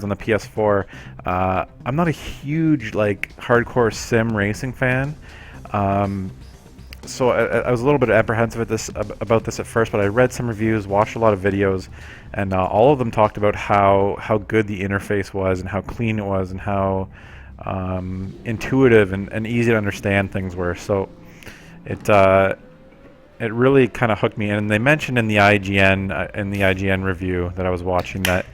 on the PS4. I'm not a huge like hardcore sim racing fan, um, so I was a little bit apprehensive about this at first. But I read some reviews, watched a lot of videos, and all of them talked about how good the interface was and how clean it was and how intuitive and easy to understand things were. So it it really kind of hooked me in. And they mentioned in the IGN review that I was watching that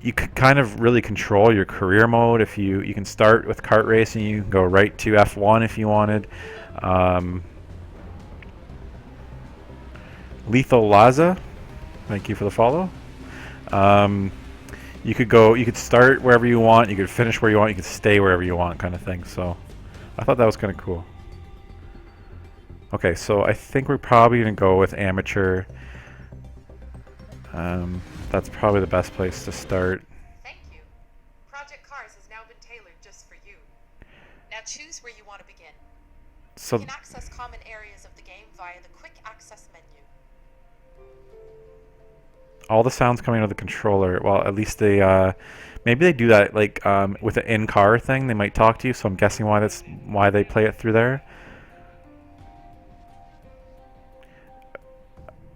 you could kind of really control your career mode. If you can start with kart racing, you can go right to F1 if you wanted. Um, Lethal Laza, thank you for the follow. Um, you could start wherever you want, you could finish where you want, you could stay wherever you want, kind of thing. So I thought that was kind of cool. Okay, so I think we're probably gonna go with amateur. That's probably the best place to start. Thank you. Project Cars has now been tailored just for you. Now choose where you want to begin. So You can access common areas of the game via the Quick Access menu. all the sounds coming out of the controller. Well, at least they maybe they do that like with the in-car thing. They might talk to you, so I'm guessing why they play it through there.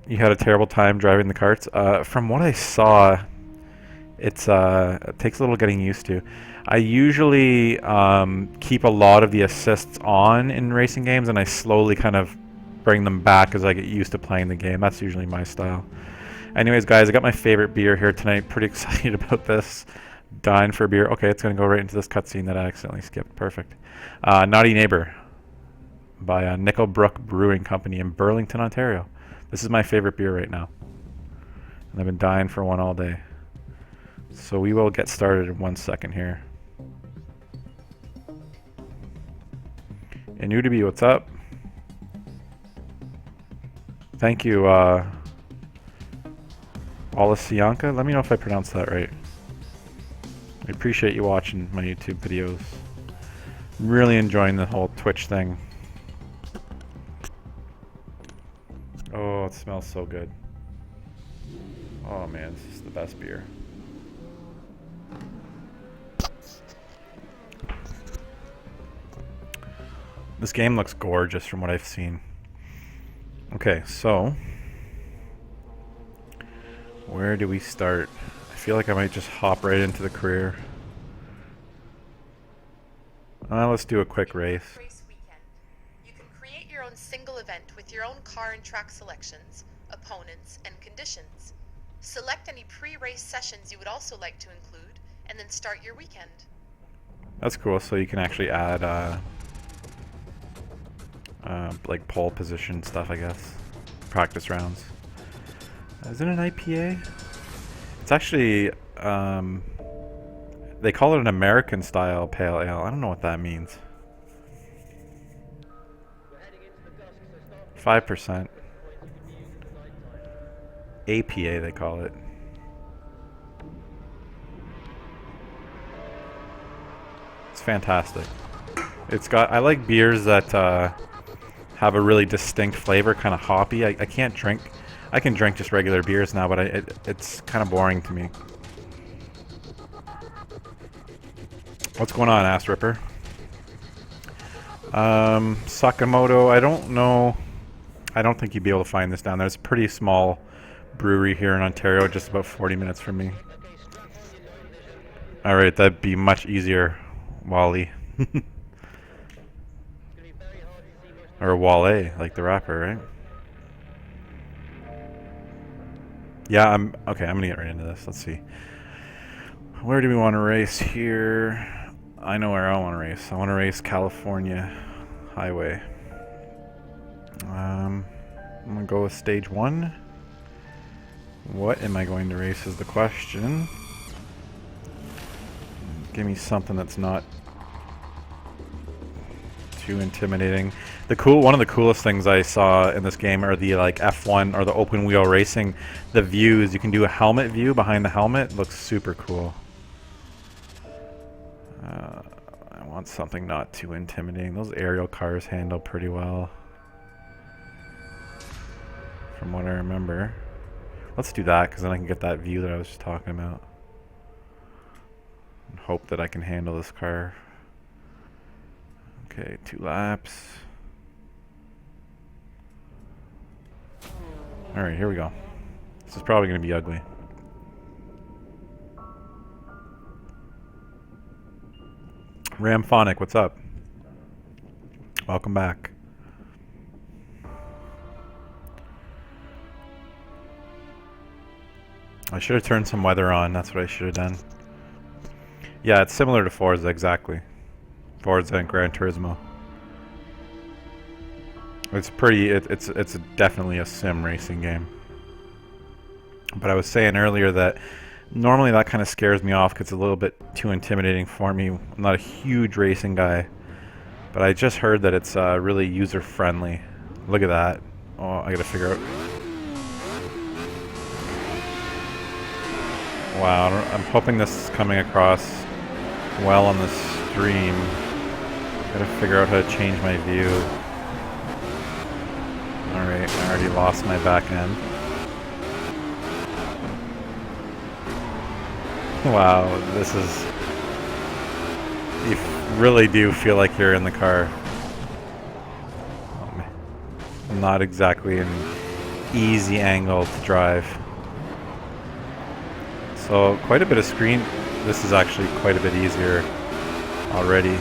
You had a terrible time driving the carts. From what I saw, it takes a little getting used to. I usually keep a lot of the assists on in racing games, and I slowly kind of bring them back as I get used to playing the game. That's usually my style. Anyways, guys, I got my favorite beer here tonight. Pretty excited about this. Dying for a beer. Okay, it's going to go right into this cutscene that I accidentally skipped. Perfect. Naughty Neighbor by Nickelbrook Brewing Company in Burlington, Ontario. This is my favorite beer right now. And I've been dying for one all day. So we will get started in 1 second here. And Udemy, what's up? Thank you, Olesianka. Let me know if I pronounced that right. I appreciate you watching my YouTube videos. I'm really enjoying the whole Twitch thing. Oh, it smells so good. Oh man, this is the best beer. This game looks gorgeous from what I've seen. Okay, so where do we start? I feel like I might just hop right into the career. Let's do a quick race. Race weekend. You can create your own single event with your own car and track selections, opponents, and conditions. Select any pre-race sessions you would also like to include, and then start your weekend. That's cool. So you can actually add like pole position stuff, I guess. Practice rounds. Is it an IPA? It's actually they call it an American style pale ale. I don't know what that means. 5%. APA they call it. It's fantastic. It's got. I like beers that have a really distinct flavor, kind of hoppy. I can't drink. I can drink just regular beers now, but it's kind of boring to me. What's going on, Ass Ripper? Sakamoto, I don't know. I don't think you'd be able to find this down there. It's a pretty small brewery here in Ontario, just about 40 minutes from me. Alright, that'd be much easier, Wally. Or Wale, like the rapper, right? Yeah, I'm gonna get right into this. Let's see. Where do we want to race here? I know where I want to race. I want to race California Highway. I'm gonna go with stage 1. What am I going to race is the question. Give me something that's not too intimidating. One of the coolest things I saw in this game are the like F1 or the open wheel racing. The views, you can do a helmet view behind the helmet. Looks super cool. I want something not too intimidating. Those aerial cars handle pretty well, from what I remember. Let's do that, because then I can get that view that I was just talking about. hope that I can handle this car. Okay, 2 laps. Alright, here we go. This is probably going to be ugly. Ramphonic, what's up? Welcome back. I should have turned some weather on. That's what I should have done. Yeah, it's similar to Forza, exactly. Forza and Gran Turismo. It's pretty. It's definitely a sim racing game. But I was saying earlier that normally that kind of scares me off because it's a little bit too intimidating for me. I'm not a huge racing guy, but I just heard that it's really user friendly. Look at that. Oh, I gotta figure out. Wow, I'm hoping this is coming across well on the stream. Gotta figure out how to change my view. Alright, I already lost my back end. Wow, this is... You really do feel like you're in the car. Not exactly an easy angle to drive. So, quite a bit of screen. This is actually quite a bit easier already.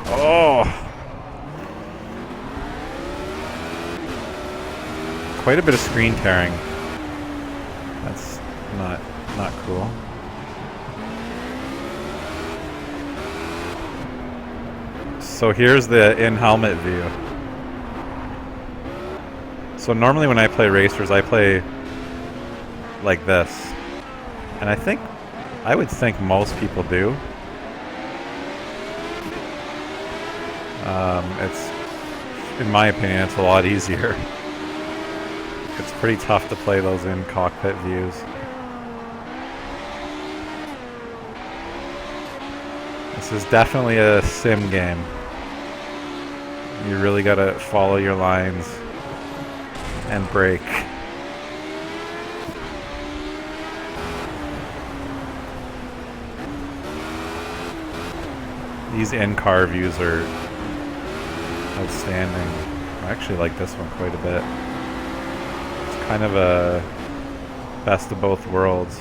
Oh! Quite a bit of screen tearing. That's not cool. So here's the in-helmet view. So normally when I play racers, I play like this. And I would think most people do. In my opinion, it's a lot easier. It's pretty tough to play those in cockpit views. This is definitely a sim game. You really gotta follow your lines and brake. These in-car views are outstanding. I actually like this one quite a bit. It's kind of a best of both worlds.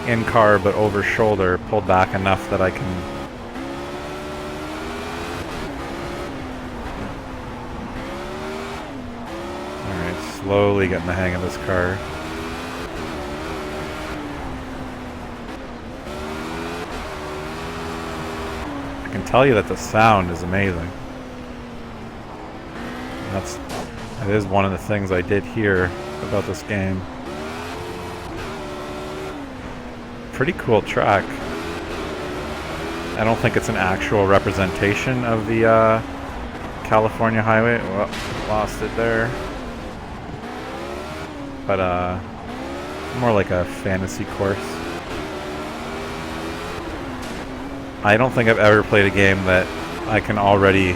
In-car but over shoulder, pulled back enough that I can... Alright, slowly getting the hang of this car. I can tell you that the sound is amazing. That is one of the things I did hear about this game. Pretty cool track. I don't think it's an actual representation of the California highway. Well, lost it there. But more like a fantasy course. I don't think I've ever played a game that I can already...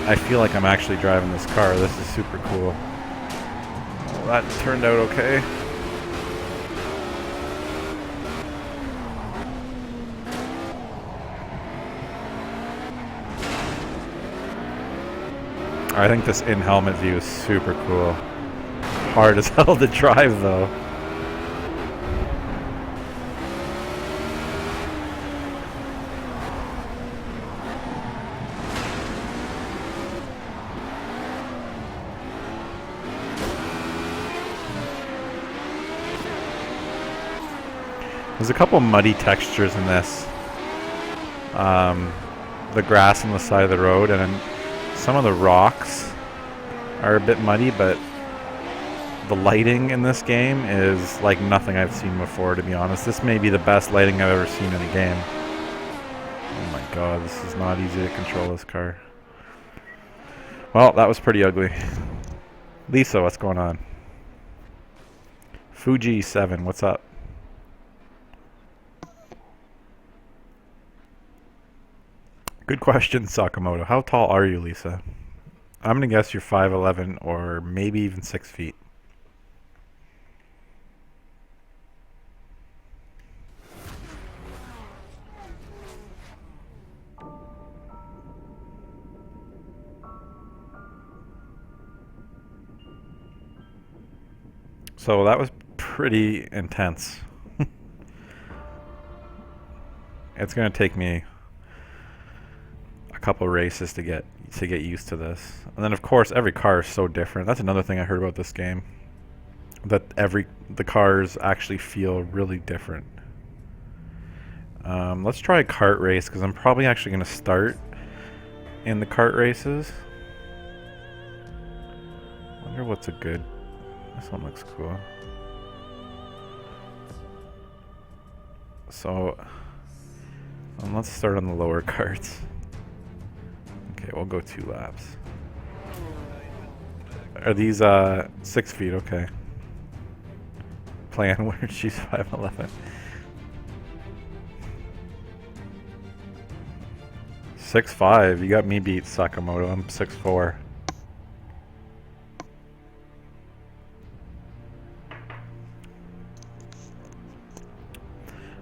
I feel like I'm actually driving this car. This is super cool. Well, that turned out okay. I think this in-helmet view is super cool. Hard as hell to drive though. There's a couple muddy textures in this. The grass on the side of the road, and then some of the rocks are a bit muddy, but the lighting in this game is like nothing I've seen before, to be honest. This may be the best lighting I've ever seen in a game. Oh my god, this is not easy to control this car. Well, that was pretty ugly. Lisa, what's going on? Fuji7, what's up? Good question, Sakamoto. How tall are you, Lisa? I'm gonna guess you're 5'11", or maybe even 6 feet. So that was pretty intense. It's gonna take me a couple races to get used to this. And then of course every car is so different. That's another thing I heard about this game. That the cars actually feel really different. Let's try a kart race because I'm probably actually gonna start in the kart races. Wonder what's a good. This one looks cool. So let's start on the lower karts. Okay, we'll go 2 laps. Are these 6 feet? Okay. Plan where she's 5'11". 6'5". You got me beat, Sakamoto. I'm 6'4".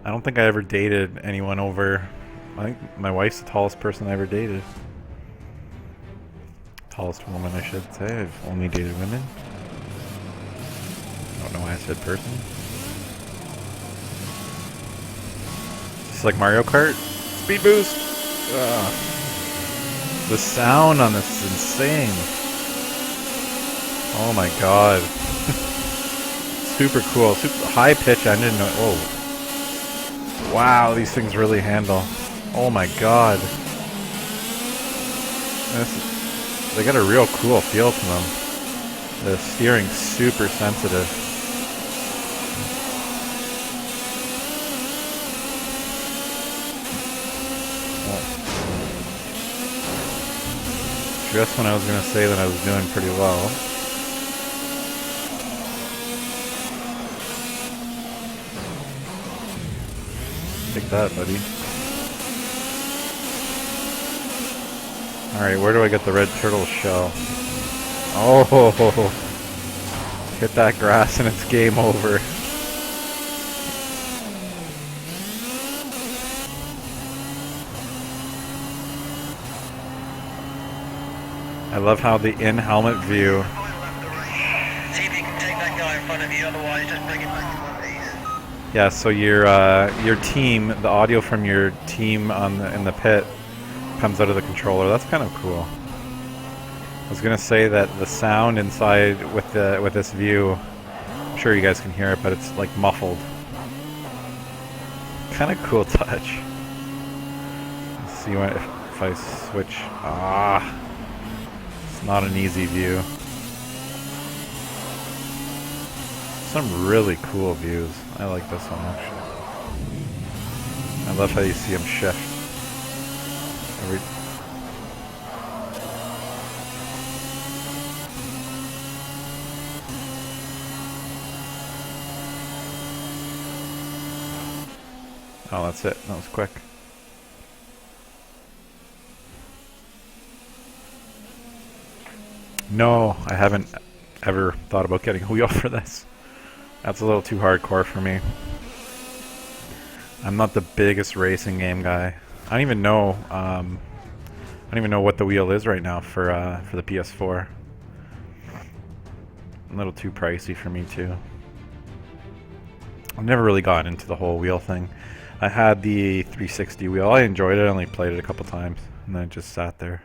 I don't think I ever dated anyone over. I think my wife's the tallest person I ever dated. Tallest woman, I should say. I've only dated women. I don't know why I said person. Just like Mario Kart. Speed boost! The sound on this is insane. Oh my god. Super cool. Super high pitch. I didn't know. Whoa. Wow, these things really handle. Oh my god. They got a real cool feel to them. The steering's super sensitive. Just when I was gonna say that I was doing pretty well. Take that, buddy. Alright, where do I get the red turtle shell? Oh! Hit that grass and it's game over. I love how the in-helmet view. See if you can take that guy in front of you, otherwise just bring it back to one piece. Yeah, so your team, the audio from your team in the pit comes out of the controller. That's kind of cool. I was gonna say that the sound inside with this view, I'm sure you guys can hear it, but it's like muffled. Kind of cool touch. Let's see if I switch. It's not an easy view. Some really cool views. I like this one actually. I love how you see them shift. Oh, that's it. That was quick. No, I haven't ever thought about getting a wheel for this. That's a little too hardcore for me. I'm not the biggest racing game guy. I don't even know. I don't even know what the wheel is right now for the PS4. A little too pricey for me too. I've never really gotten into the whole wheel thing. I had the 360 wheel. I enjoyed it. I only played it a couple times, and then it just sat there.